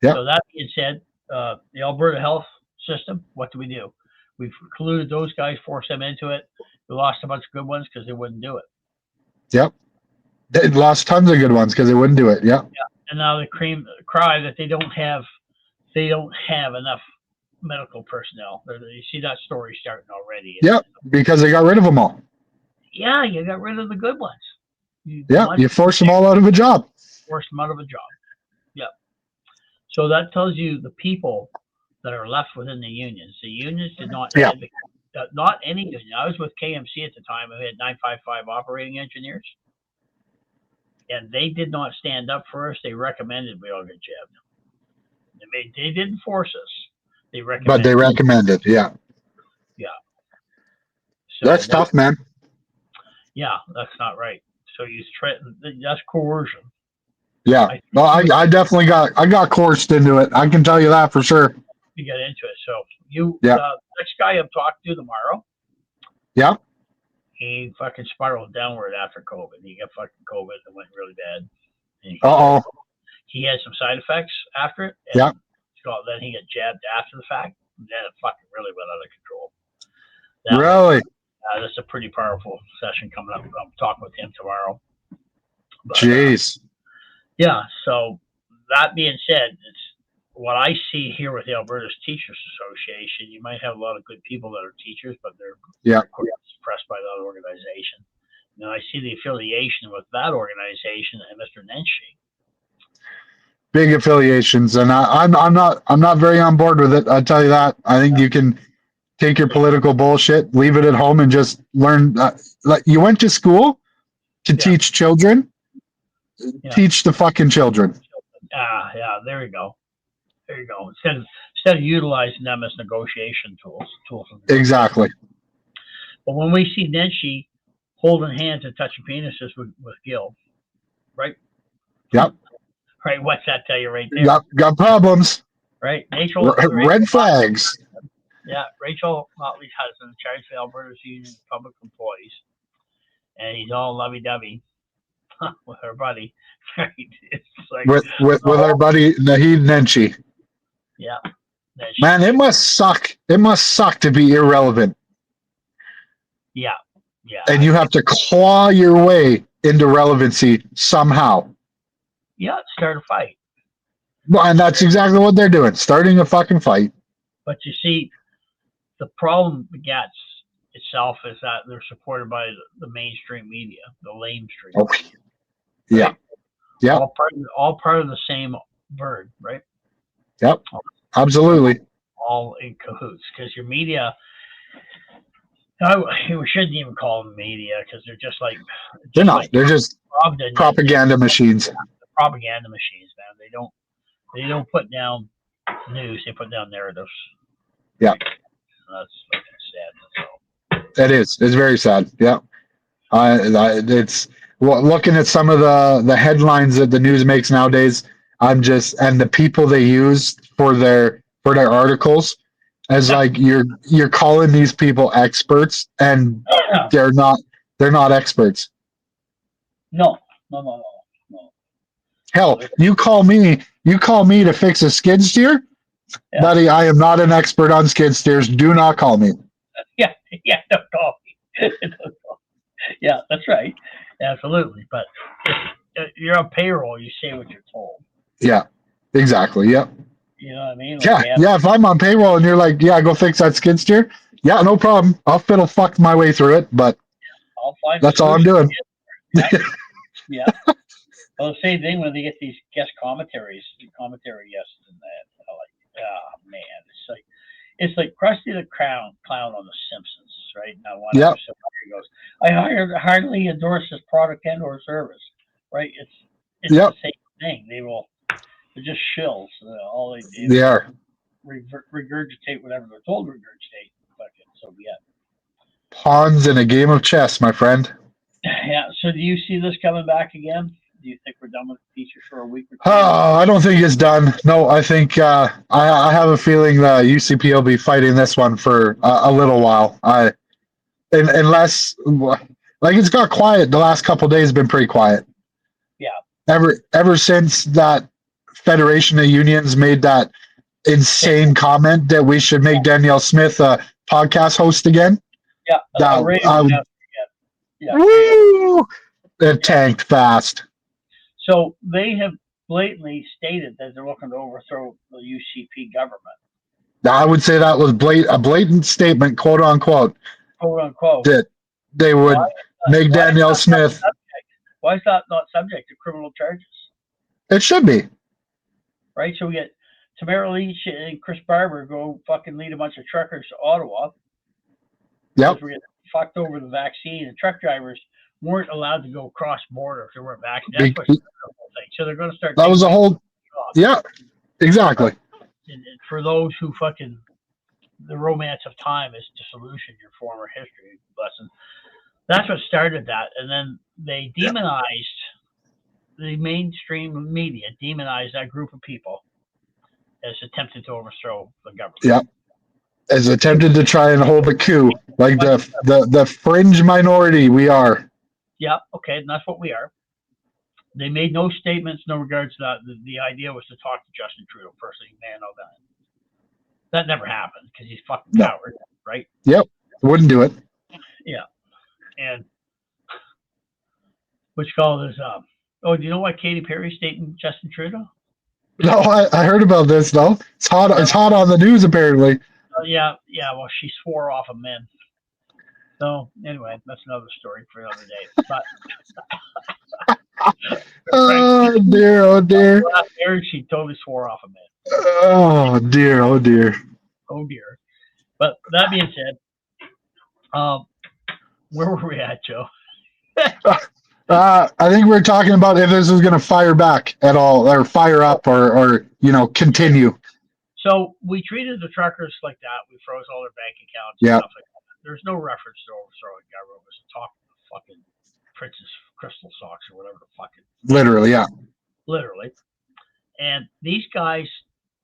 Yeah, So that being said, the Alberta health system, what do? We've recluded those guys, forced them into it. We lost a bunch of good ones because they wouldn't do it. yep. They lost tons of good ones because they wouldn't do it. Yeah, And now they cry that they don't have enough medical personnel. You see that story starting already. yeah, because they got rid of them all. Yeah, you got rid of the good ones. Yeah, you forced them all out of a job. Forced them out of a job. Yeah. So that tells you the people that are left within the unions. The unions did not Yeah, advocate. Not any union. I was with KMC at the time. We had 955 operating engineers, and they did not stand up for us. They recommended we all get jabbed. They didn't force us. They but they recommended. recommended. Yeah, Yeah. that's So tough, man. yeah, that's not right. So you threaten. That's coercion. Yeah. I Well, I definitely got coerced into it. I can tell you that for sure. You get into it. So Yeah. next guy I'm talking to tomorrow, Yeah. he fucking spiraled downward after COVID. He got fucking COVID and went really bad. And Uh oh. he had some side effects after it. And Yeah. so then he got jabbed after the fact. And then it fucking really went out of control. Really? That's a pretty powerful session coming up. I'm talking with him tomorrow. But, Jeez. yeah. So that being said, it's what I see here with the Alberta Teachers Association. You might have a lot of good people that are teachers, but they're suppressed by that organization. Now I see the affiliation with that organization and Mr. Nenshi. Big affiliations, and I'm not very on board with it. I'll tell you that. I think you can take your political bullshit, leave it at home, and just learn. Like you went to school to teach children. Yeah. Teach the fucking children. Yeah. There you go. Instead of utilizing them as negotiation tools. Exactly. But when we see Nenshi holding hands and touching penises with Gil, right? Yep. Right. What's that tell you right there? Got problems. Right. Rachel Red flags. Yeah. Rachel Motley's husband, in charge of Alberta's Union of Public Employees, and he's all lovey-dovey with her buddy. Right. It's like with our buddy Naheed Nenshi. Yeah. Man, it must suck. It must suck to be irrelevant. Yeah. And you have to claw your way into relevancy somehow. Yeah, start a fight. Well, and that's exactly what they're doing, starting a fucking fight. But you see, the problem begets itself is that they're supported by the mainstream media, the lamestream. Oh, yeah. Right? Yeah. All part of the same bird, right? Yep. Absolutely. All in cahoots, because your media. We shouldn't even call them media because they're just like. They're not. They're just propaganda machines. Propaganda machines, man. They don't put down news. They put down narratives. Yeah. That's fucking sad. So. It is. It's very sad. Yeah. It's looking at some of the headlines that the news makes nowadays. And the people they use for their articles, as like you're calling these people experts, and they're not experts. No. Hell, you call me to fix a skid steer, buddy. I am not an expert on skid steers. Do not call me. Yeah, don't call me. Yeah, that's right. Absolutely. But if you're on payroll, you say what you're told. Yeah, exactly. Yep. You know what I mean? Like, yeah. If I'm on payroll and you're like, yeah, go fix that skid steer. Yeah, no problem. I'll fiddle fuck my way through it, but that's all I'm doing. Yeah. Well, the same thing when they get these guest commentary guests and that. Like, oh man, it's like Krusty the Clown on The Simpsons, right? Now one episode he goes, I hardly endorse this product and or service, right? It's the same thing. They're just shills. All they do is regurgitate whatever they're told to regurgitate. Fucking so be it. Pawns in a game of chess, my friend. Yeah. So do you see this coming back again? Do you think we're done with the teachers for a week or two? I don't think it's done. No, I think I have a feeling that UCP will be fighting this one for a little while. Unless like it's got quiet the last couple of days, been pretty quiet. Yeah. Ever since that Federation of Unions made that insane comment that we should make Danielle Smith a podcast host again. Yeah. That Yeah. woo, it tanked fast. So they have blatantly stated that they're looking to overthrow the UCP government. I would say that was a blatant statement, quote unquote, Quote unquote. that they would make Danielle Smith. Why is that not subject to criminal charges? It should be. Right? So we get Tamara Leach and Chris Barber go fucking lead a bunch of truckers to Ottawa. Yep. We're getting fucked over the vaccine. The truck drivers weren't allowed to go cross border if they weren't vaccinated. That's what's the whole thing. So they're going to start. That was a whole. Yeah, exactly. And for those who fucking, the romance of time is disillusion your former history lesson. That's what started that, and then they demonized the mainstream media, demonized that group of people as attempted to overthrow the government. Yeah, as attempted to try and hold a coup, like the fringe minority we are. Yeah, okay, and that's what we are. They made no statements, no regards to that. The idea was to talk to Justin Trudeau personally. Man, no, that never happened because he's fucking coward, right? Yep, wouldn't do it. Yeah, and which call is oh, do you know why Katy Perry's dating Justin Trudeau? No, I heard about this though. It's hot. It's hot on the news apparently. Yeah. Well, she swore off of men. So anyway, that's another story for another day. But oh dear. She totally swore off of men. Oh dear. Oh dear. But that being said, where were we at, Joe? I think we're talking about if this is going to fire back at all, or fire up, or continue. So we treated the truckers like that. We froze all their bank accounts and stuff like that. There's no reference to overthrowing government. It was talking to fucking Princess Crystal Socks or whatever the fucking. Literally, yeah. Literally. And these guys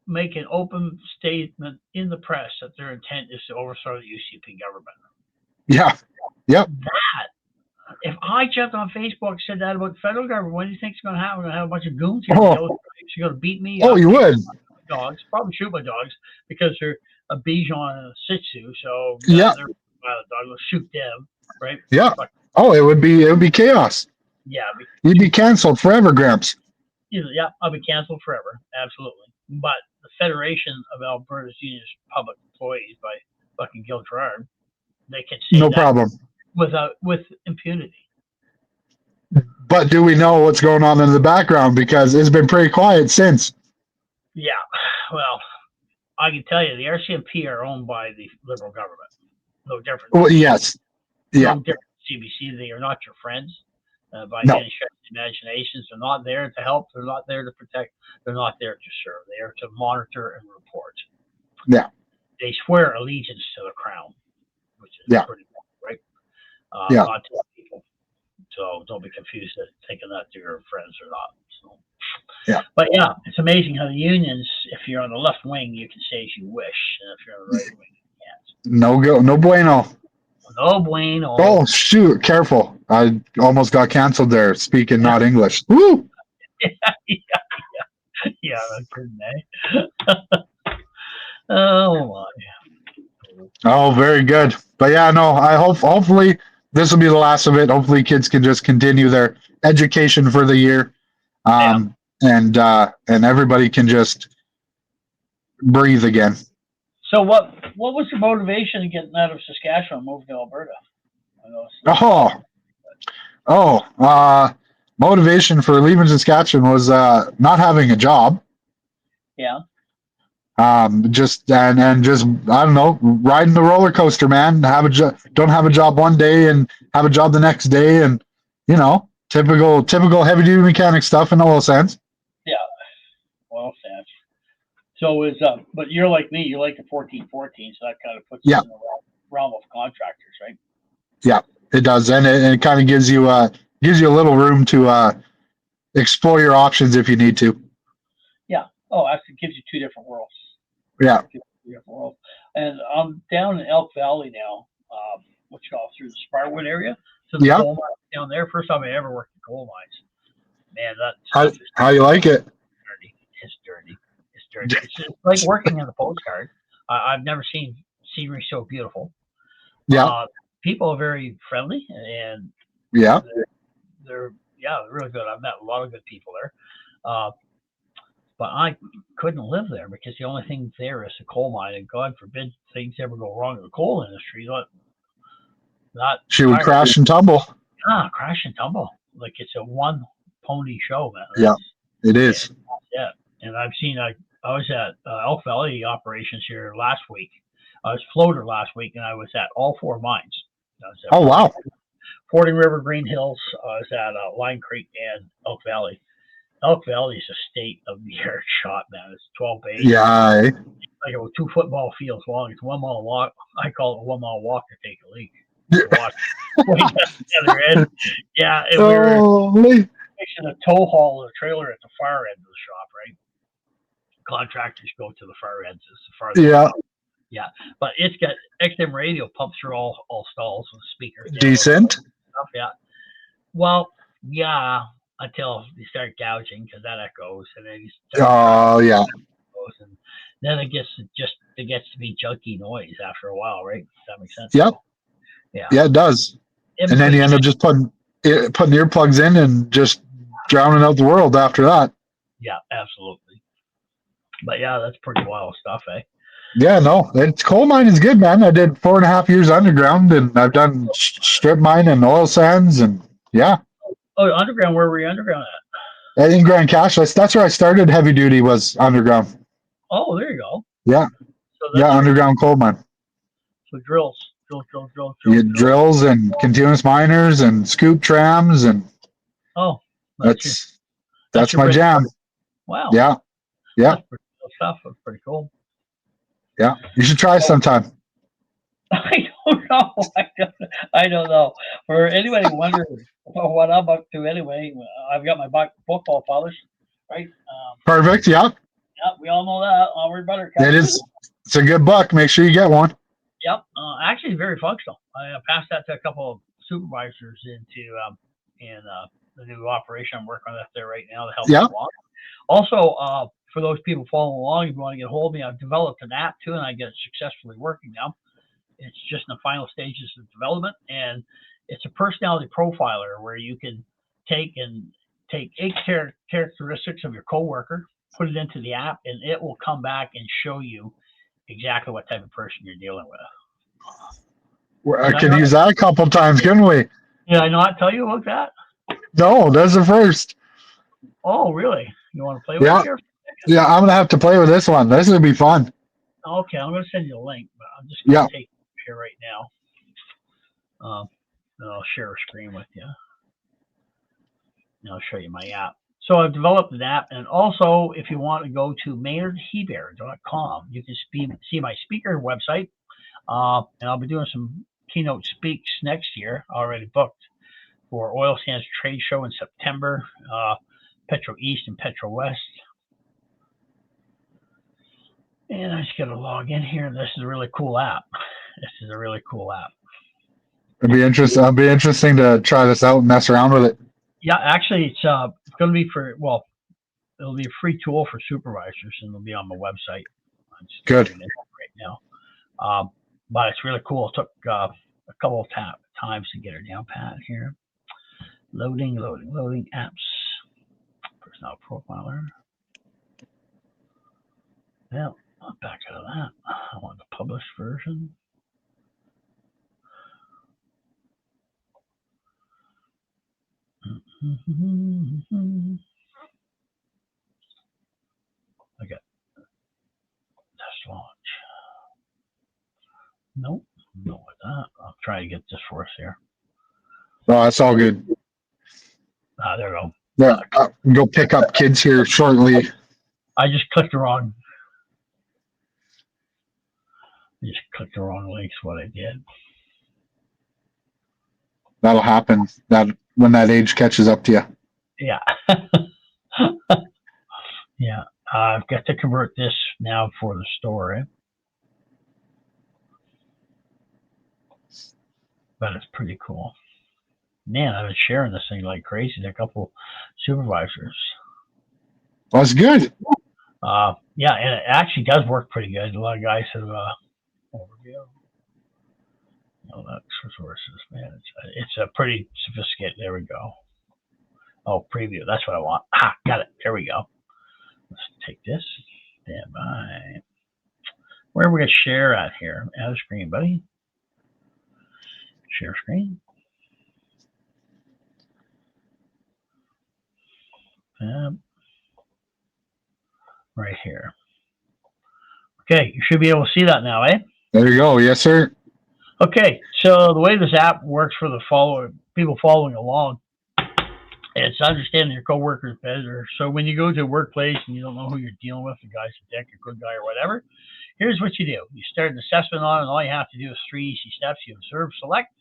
make an open statement in the press that their intent is to overthrow the UCP government. Yeah. Yep. That, if I jumped on Facebook and said that about the federal government, what do you think is going to happen? We're going to have a bunch of goons here. She's going to beat me. Oh, you would. Dogs, probably shoot my dogs because they're a Bichon and a Shih Tzu. So yeah, they're wild dog. Let's shoot them, right? Yeah. Oh, it would be chaos. Yeah. You'd be canceled forever, Gramps. Yeah, I'll be canceled forever. Absolutely. But the Federation of Alberta's Union Public Employees by fucking Gil Gerard, they can say no problem with impunity. But do we know what's going on in the background? Because it's been pretty quiet since. Yeah, well, I can tell you the RCMP are owned by the Liberal government. No different. Well, yes. Yeah. No different. CBC, they are not your friends by no. any stretch of imaginations. They're not there to help. They're not there to protect. They're not there to serve. They are to monitor and report. Yeah. They swear allegiance to the crown, which is pretty cool, right? Not to people. So don't be confused at thinking that they're your friends or not. So. Yeah. But yeah, it's amazing how the unions, if you're on the left wing, you can say as you wish, and if you're on the right wing, you can't. No bueno. No bueno. Oh shoot! Careful! I almost got canceled there. Speaking not English. Woo! Yeah, that's good, eh? Oh my. Oh, very good. But yeah, no. I hopefully this will be the last of it. Hopefully, kids can just continue their education for the year. And everybody can just breathe again. So what was your motivation in getting out of Saskatchewan, moving to Alberta? Motivation for leaving Saskatchewan was not having a job. Yeah. Just I don't know, riding the roller coaster, man. Don't have a job one day and have a job the next day, and typical heavy duty mechanic stuff in oil sands. Yeah, oil sands. So but you're like me. You like the 14-14, so that kind of puts you in the realm of contractors, right? Yeah. It does, and it kind of gives you a little room to explore your options if you need to. Yeah. Oh, actually, it gives you two different worlds. Yeah. And I'm down in Elk Valley now, which goes through the Sparwood area to the Yeah. coal mines down there. First time I ever worked in coal mines. Man, that How stuff is how you like it? dirty. It's dirty. It's dirty. It's just like working in a postcard. I've never seen scenery so beautiful. Yeah. People are very friendly, and Yeah. they're really good. I've met a lot of good people there. Uh, but I couldn't live there because the only thing there is a coal mine, and God forbid things ever go wrong in the coal industry. Not She would fire. crash and tumble. Crash and tumble. Like it's a one pony show, man. Yeah, it Yeah, is. yeah. And I've seen. I was at Elk Valley operations here last week. I was floater last week, and I was at all four mines. I was at Oh wow. Fording River, Green Hills. I was at Line Creek and Elk Valley. Elk Valley is a state of the art shot, man. It's 12 bays. Yeah. Like 2 football fields long. It's 1 mile walk. I call it a 1 mile walk to take a leak. Watch way down the other end. Yeah, and we were fixing a tow haul of a trailer at the far end of the shop, right? Contractors go to the far ends. It's the farthest. Yeah. Yeah, but it's got XM radio pumped through all stalls with speakers. Decent. Stuff, yeah. Well, yeah, until you start gouging because that echoes, and then you start. Oh yeah. And then it gets to be junky noise after a while, right? Does that make sense? Yep. So, yeah. Yeah, it does. And then you end up just putting earplugs in and just drowning out the world after that. Yeah, absolutely. But yeah, that's pretty wild stuff, eh? Yeah, no, it's coal mine is good, man. I did 4.5 years underground, and I've done strip mine and oil sands, and yeah. Oh, underground. Where were you underground at? In Grand Cashless, that's where I started. Heavy duty was underground. Oh, there you go. Yeah, so yeah, underground coal mine. So drills. You get drills and continuous miners and scoop trams, and that's my jam. Wow. Yeah. That's pretty cool stuff. That's pretty cool. Yeah, you should try sometime. I don't know. I don't know. For anybody wondering what I'm up to, anyway, I've got my football polished, right? Perfect. Yeah. Yeah, we all know that. Albert Butter. It is. It's a good buck. Make sure you get one. Yep. Actually, very functional. I passed that to a couple of supervisors in the new operation I'm working on up there right now to help them along. Also, for those people following along, if you want to get a hold of me, I've developed an app too, and I get it successfully working now. It's just in the final stages of development, and it's a personality profiler where you can take 8 characteristics of your coworker, put it into the app, and it will come back and show you exactly what type of person you're dealing with. I could use that a couple times, couldn't we? Did I not tell you about that? No, that's the first. Oh, really? You want to play with it here? Yeah, I'm gonna have to play with this one. This will be fun. Okay, I'm gonna send you a link, but I'm just gonna take it here right now. And I'll share a screen with you. And I'll show you my app. So I've developed an app, and also if you want to go to maynardheber.com, you can see my speaker website. And I'll be doing some keynote speaks next year, already booked, for Oil Sands Trade Show in September, Petro East and Petro West. And I just got to log in here. This is a really cool app. It'll be interesting. It'll be interesting to try this out and mess around with it. Yeah, actually, it's going to be it'll be a free tool for supervisors, and it'll be on my website. I'm just Good. Right now. But it's really cool. It took a couple of times to get her down pat here. Loading apps. Personal profiler. Well, I'm back out of that. I want the published version. Okay. Test launch. Nope. Not with that. I'll try to get this for us here. Oh, that's all good. There we go. Yeah, go pick up kids here shortly. I just clicked the wrong. Links. What I did. that'll happen. That when that age catches up to you. Yeah. Yeah. I've got to convert this now for the store, eh? But it's pretty cool. Man, I've been sharing this thing like crazy to a couple supervisors. Well, that's good. Yeah, and it actually does work pretty good. A lot of guys have overview. That's resources, man. It's a pretty sophisticated. There we go. Oh, preview. That's what I want. Ah, got it. There we go. Let's take this. Stand by. Where are we going to share at here? Add a screen, buddy. Share screen. Right here. Okay, you should be able to see that now, eh? There you go. Yes, sir. Okay, so the way this app works for the people following along, it's understanding your coworkers better. So when you go to a workplace and you don't know who you're dealing with, the guy's a dick, a good guy, or whatever, here's what you do. You start an assessment on it, and all you have to do is 3 easy steps. You observe, select,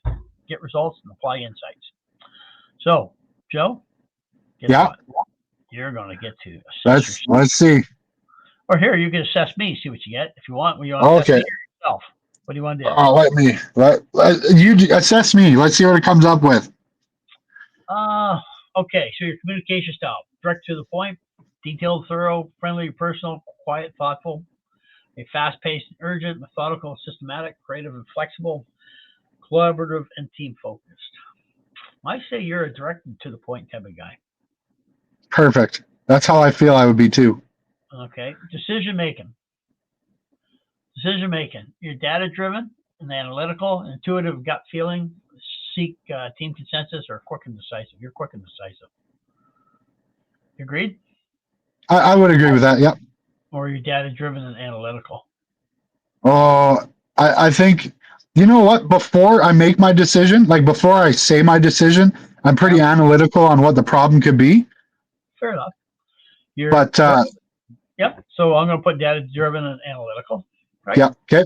get results, and apply insights. So, Joe, guess Yeah. what? You're going to get to assess yourself. Let's see. Or here, you can assess me, see what you get. If you want, you want to assess me yourself. What do you want to do? Let you assess me. Let's see what it comes up with. Okay, so your communication style, direct to the point, detailed, thorough, friendly, personal, quiet, thoughtful, a fast-paced, urgent, methodical, systematic, creative, and flexible, collaborative, and team-focused. I say you're a direct and to the point type of guy. Perfect. That's how I feel I would be too. Okay, decision making. You're data-driven and analytical, intuitive gut feeling, seek team consensus, or quick and decisive. You're quick and decisive. You agreed? I would agree with that. Yep. Or you're data-driven and analytical? Oh, I think, you know what? Before I make my decision, like before I say my decision, I'm pretty analytical on what the problem could be. Fair enough. Yep. So I'm going to put data-driven and analytical. Right? Yep. Okay.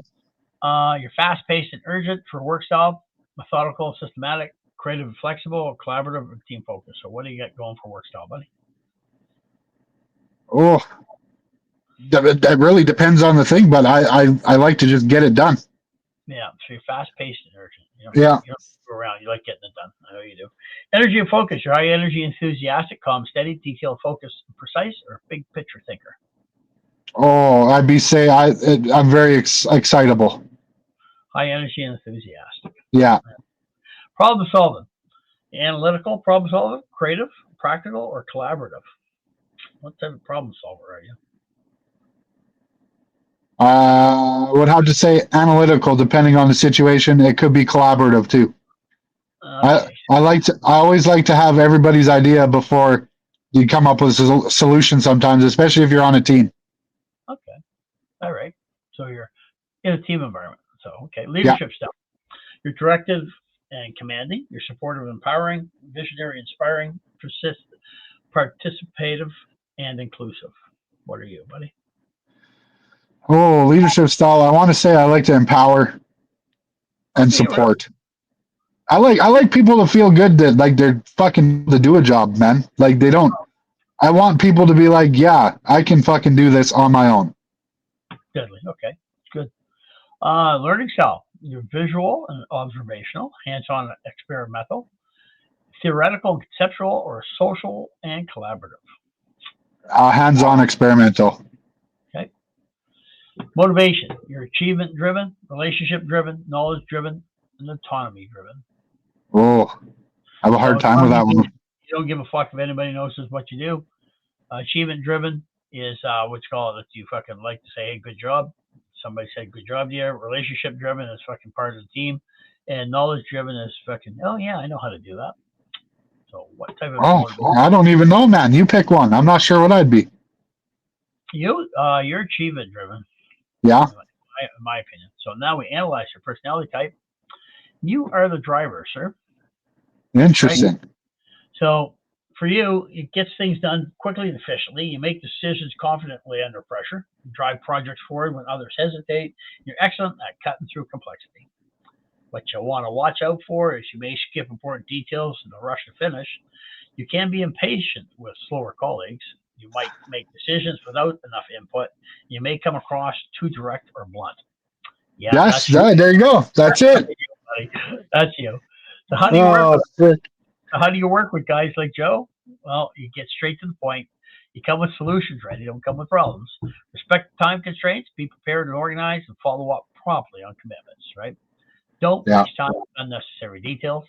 You're fast-paced and urgent for work style, methodical, systematic, creative and flexible, collaborative, and team focused. So what do you got going for work style, buddy? Oh, that really depends on the thing, but I like to just get it done. Yeah. So you're fast-paced and urgent. You don't go around. You like getting it done. I know you do. Energy and focus. You're high energy, enthusiastic, calm, steady, detailed, focused, precise, or big picture thinker. Oh, I'm very excitable. High energy and enthusiastic. Yeah. Problem solving. Analytical, problem solving, creative, practical, or collaborative. What type of problem solver are you? I would have to say analytical, depending on the situation. It could be collaborative too. Okay. I always like to have everybody's idea before you come up with a solution sometimes, especially if you're on a team. Okay. All right. So you're in a team environment. So, okay. Leadership style. You're directive and commanding. You're supportive and empowering, visionary, inspiring, participative, and inclusive. What are you, buddy? Oh, leadership style. I want to say I like to empower and support. I like people to feel good that like they're fucking to do a job, man. Like they don't. I want people to be like, yeah, I can fucking do this on my own. Deadly. Okay, good. Learning style. You're visual and observational, hands-on and experimental, theoretical and conceptual, or social and collaborative. Hands-on experimental. Okay. Motivation. You're achievement-driven, relationship-driven, knowledge-driven, and autonomy-driven. Oh, I have a hard time with that one. You don't give a fuck if anybody notices what you do. Achievement-driven is what you call it. That you fucking like to say, hey, good job. Somebody said good job to you. Relationship-driven is fucking part of the team. And knowledge-driven is fucking, oh, yeah, I know how to do that. So what type of motivation? I don't even know, man. You pick one. I'm not sure what I'd be. You're achievement-driven. Yeah. In my opinion. So now we analyze your personality type. You are the driver, sir. Interesting. Right? So for you, it gets things done quickly and efficiently. You make decisions confidently under pressure. You drive projects forward when others hesitate. You're excellent at cutting through complexity. What you'll want to watch out for is you may skip important details in the rush to finish. You can be impatient with slower colleagues. You might make decisions without enough input. You may come across too direct or blunt. Yeah, Yes, that's you, there you go. That's it. buddy. That's you. So how do you work Oh, with frick. how do you work with guys like Joe? Well, you get straight to the point. You come with solutions, right? You don't come with problems. Respect time constraints. Be prepared and organized, and follow up promptly on commitments, right? Don't Yeah. waste time with unnecessary details.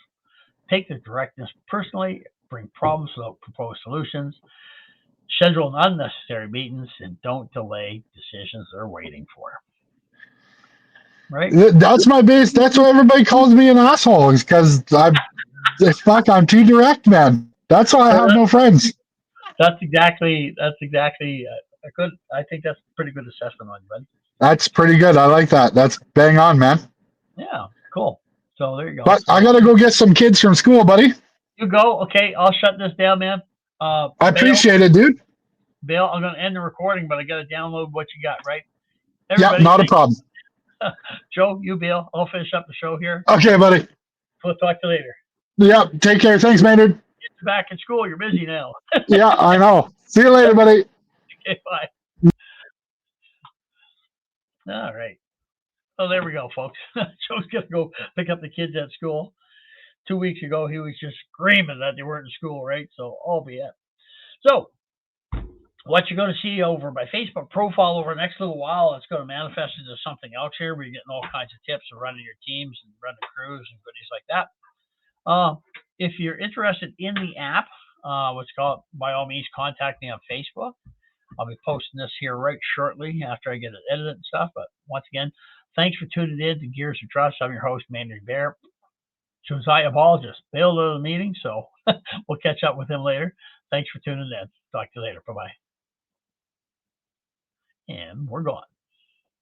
Take the directness personally. Bring problems without proposed solutions. Schedule unnecessary meetings, and don't delay decisions they're waiting for. Right? That's my base. That's why everybody calls me an asshole, is because I'm too direct, man. That's why I Well, have no friends. that's exactly a good. I think that's a pretty good assessment on you, bud. That's pretty good. I like that. That's bang on, man. Yeah, cool. So there you go. But I So gotta go get some kids from school, buddy. you go. Okay, I'll shut this down, man. I Bail, appreciate it, dude. bail. I'm gonna end the recording, but I gotta download what you got. Right? Yep, Everybody, not a thank problem. Joe. You, Bill. I'll finish up the show here. Okay, buddy. We'll talk to you later. Yep. Take care. Thanks, Maynard. Get you back in school. You're busy now. Yeah, I know. See you later, buddy. Okay, bye. All right. Oh, there we go, folks. Joe's gonna go pick up the kids at school. 2 weeks ago, he was just screaming that they weren't in school, right? So, albeit. So, what you're going to see over my Facebook profile over the next little while, it's going to manifest into something else here. We're getting all kinds of tips of running your teams and running crews and goodies like that. If you're interested in the app, what's called, by all means, contact me on Facebook. I'll be posting this here right shortly after I get it edited and stuff. But once again, thanks for tuning in to Gears of Trust. I'm your host, Mandy Bear. Josiah Ball just bailed out of the meeting, so we'll catch up with him later. Thanks for tuning in. Talk to you later. Bye-bye. And we're gone.